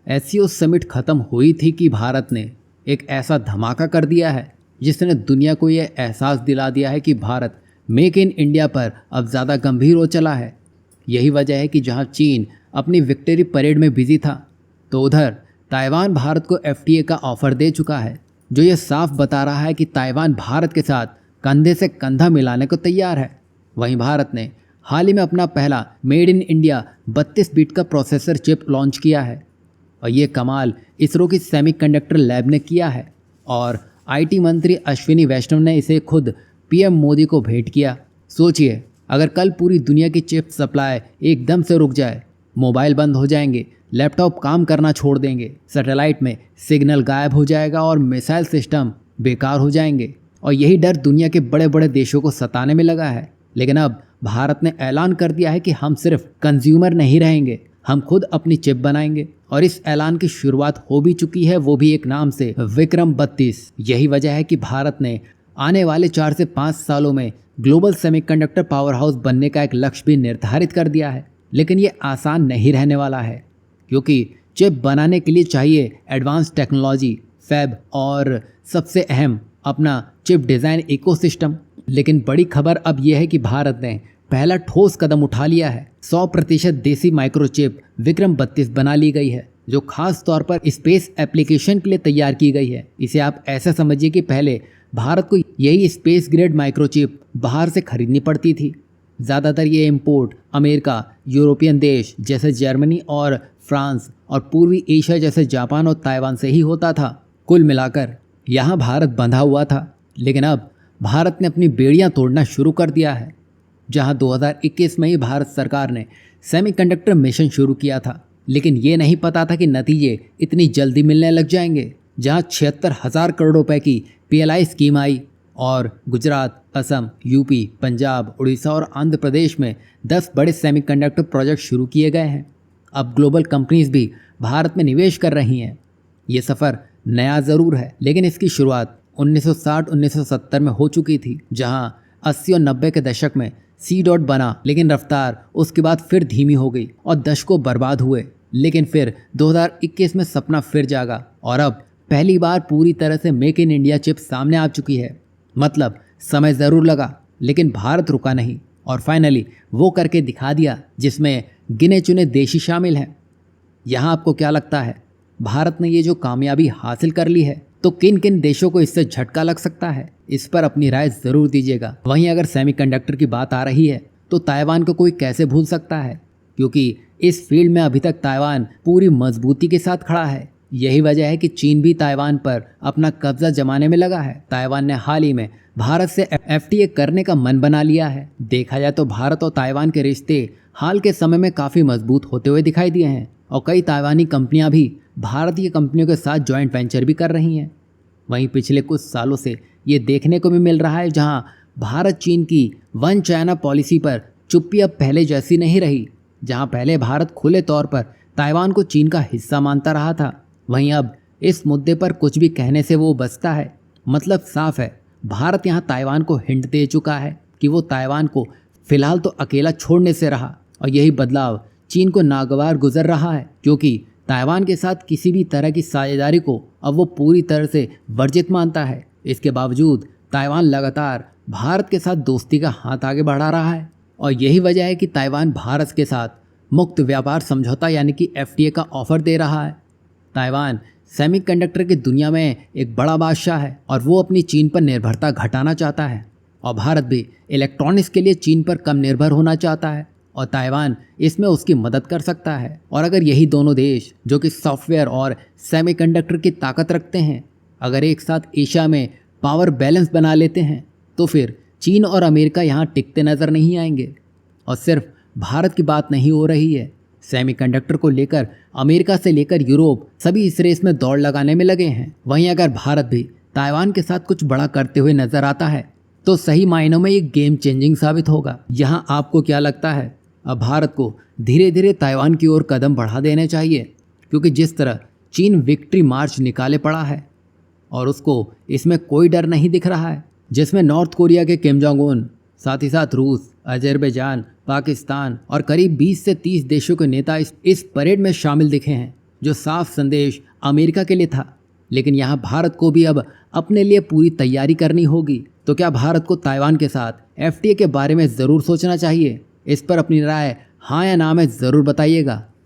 SCO summit खत्म हुई थी कि भारत ने एक ऐसा धमाका कर दिया है जिसने दुनिया को यह एहसास दिला दिया है कि भारत मेक इन इंडिया पर अब ज़्यादा गंभीर हो चला है। यही वजह है कि जहां चीन अपनी विक्ट्री परेड में बिजी था, तो उधर ताइवान भारत को एफटीए का ऑफर दे चुका है, जो ये साफ बता रहा है कि ताइवान भारत के साथ कंधे से कंधा मिलाने को तैयार है। वहीं भारत ने हाल ही में अपना पहला मेड इन इंडिया 32 बिट का प्रोसेसर चिप लॉन्च किया है और ये कमाल इसरो की सेमीकंडक्टर लैब ने किया है और आईटी मंत्री अश्विनी वैष्णव ने इसे खुद पीएम मोदी को भेंट किया। सोचिए, अगर कल पूरी दुनिया की चिप सप्लाई एकदम से रुक जाए, मोबाइल बंद हो जाएंगे, लैपटॉप काम करना छोड़ देंगे, सैटेलाइट में सिग्नल गायब हो जाएगा और मिसाइल सिस्टम बेकार हो जाएंगे। और यही डर दुनिया के बड़े बड़े देशों को सताने में लगा है। लेकिन अब भारत ने ऐलान कर दिया है कि हम सिर्फ कंज्यूमर नहीं रहेंगे, हम खुद अपनी चिप बनाएंगे और इस ऐलान की शुरुआत हो भी चुकी है, वो भी एक नाम से, विक्रम 32। यही वजह है कि भारत ने आने वाले 4 से 5 सालों में ग्लोबल सेमीकंडक्टर पावर हाउस बनने का एक लक्ष्य भी निर्धारित कर दिया है। लेकिन ये आसान नहीं रहने वाला है, क्योंकि चिप बनाने के लिए चाहिए एडवांस टेक्नोलॉजी, फैब और सबसे अहम अपना चिप डिज़ाइन इकोसिस्टम। लेकिन बड़ी खबर अब यह है कि भारत ने पहला ठोस कदम उठा लिया है। 100% देसी माइक्रोचिप विक्रम 32 बना ली गई है, जो खास तौर पर स्पेस एप्लीकेशन के लिए तैयार की गई है। इसे आप ऐसा समझिए कि पहले भारत को यही स्पेस ग्रेड माइक्रोचिप बाहर से खरीदनी पड़ती थी। ज़्यादातर ये इंपोर्ट अमेरिका, यूरोपियन देश जैसे जर्मनी और फ्रांस और पूर्वी एशिया जैसे जापान और ताइवान से ही होता था। कुल मिलाकर यहाँ भारत बंधा हुआ था। लेकिन अब भारत ने अपनी बेड़ियाँ तोड़ना शुरू कर दिया है। जहाँ 2021 में ही भारत सरकार ने सेमीकंडक्टर मिशन शुरू किया था, लेकिन ये नहीं पता था कि नतीजे इतनी जल्दी मिलने लग जाएंगे। जहाँ 76,000 करोड़ रुपए की पीएलआई स्कीम आई और गुजरात, असम, यूपी, पंजाब, उड़ीसा और आंध्र प्रदेश में 10 बड़े सेमीकंडक्टर प्रोजेक्ट शुरू किए गए हैं। अब ग्लोबल कंपनीज भी भारत में निवेश कर रही हैं। ये सफ़र नया ज़रूर है, लेकिन इसकी शुरुआत 1960-1970 में हो चुकी थी, जहां 80 और 90 के दशक में सी डॉट बना, लेकिन रफ्तार उसके बाद फिर धीमी हो गई और दशकों बर्बाद हुए। लेकिन फिर 2021 में सपना फिर जागा और अब पहली बार पूरी तरह से मेक इन इंडिया चिप सामने आ चुकी है। मतलब समय ज़रूर लगा, लेकिन भारत रुका नहीं और फाइनली वो करके दिखा दिया, जिसमें गिने चुने देश ही शामिल हैं। यहाँ आपको क्या लगता है, भारत ने ये जो कामयाबी हासिल कर ली है, तो किन किन देशों को इससे झटका लग सकता है? इस पर अपनी राय ज़रूर दीजिएगा। वहीं अगर सेमीकंडक्टर की बात आ रही है, तो ताइवान को कोई कैसे भूल सकता है, क्योंकि इस फील्ड में अभी तक ताइवान पूरी मजबूती के साथ खड़ा है। यही वजह है कि चीन भी ताइवान पर अपना कब्जा जमाने में लगा है। ताइवान ने हाल ही में भारत से एफटीए करने का मन बना लिया है। देखा जाए तो भारत और ताइवान के रिश्ते हाल के समय में काफ़ी मजबूत होते हुए दिखाई दिए हैं और कई ताइवानी कंपनियां भी भारतीय कंपनियों के साथ जॉइंट वेंचर भी कर रही हैं। वहीं पिछले कुछ सालों से ये देखने को भी मिल रहा है, जहां भारत चीन की वन चाइना पॉलिसी पर चुप्पी अब पहले जैसी नहीं रही। जहां पहले भारत खुले तौर पर ताइवान को चीन का हिस्सा मानता रहा था, वहीं अब इस मुद्दे पर कुछ भी कहने से वो बचता है। मतलब साफ है, भारत यहाँ ताइवान को हिंट दे चुका है कि वो ताइवान को फिलहाल तो अकेला छोड़ने से रहा और यही बदलाव चीन को नागवार गुजर रहा है, क्योंकि ताइवान के साथ किसी भी तरह की साझेदारी को अब वो पूरी तरह से वर्जित मानता है। इसके बावजूद ताइवान लगातार भारत के साथ दोस्ती का हाथ आगे बढ़ा रहा है और यही वजह है कि ताइवान भारत के साथ मुक्त व्यापार समझौता यानी कि एफटीए का ऑफर दे रहा है। ताइवान सेमीकंडक्टर की दुनिया में एक बड़ा बादशाह है और वो अपनी चीन पर निर्भरता घटाना चाहता है और भारत भी इलेक्ट्रॉनिक्स के लिए चीन पर कम निर्भर होना चाहता है और ताइवान इसमें उसकी मदद कर सकता है। और अगर यही दोनों देश जो कि सॉफ्टवेयर और सेमीकंडक्टर की ताकत रखते हैं, अगर एक साथ एशिया में पावर बैलेंस बना लेते हैं, तो फिर चीन और अमेरिका यहाँ टिकते नज़र नहीं आएंगे। और सिर्फ भारत की बात नहीं हो रही है, सेमीकंडक्टर को लेकर अमेरिका से लेकर यूरोप सभी इस रेस में दौड़ लगाने में लगे हैं। वहीं अगर भारत भी ताइवान के साथ कुछ बड़ा करते हुए नजर आता है, तो सही मायनों में ये गेम चेंजिंग साबित होगा। यहाँ आपको क्या लगता है, अब भारत को धीरे धीरे ताइवान की ओर कदम बढ़ा देने चाहिए, क्योंकि जिस तरह चीन विक्ट्री मार्च निकाले पड़ा है और उसको इसमें कोई डर नहीं दिख रहा है, जिसमें नॉर्थ कोरिया के किम जोंग उन, साथ ही साथ रूस, अजरबैजान, पाकिस्तान और करीब 20 से 30 देशों के नेता इस परेड में शामिल दिखे हैं। जो साफ संदेश अमेरिका के लिए था। लेकिन यहाँ भारत को भी अब अपने लिए पूरी तैयारी करनी होगी। तो क्या भारत को ताइवान के साथ एफटीए के बारे में ज़रूर सोचना चाहिए? इस पर अपनी राय हाँ या ना में ज़रूर बताइएगा।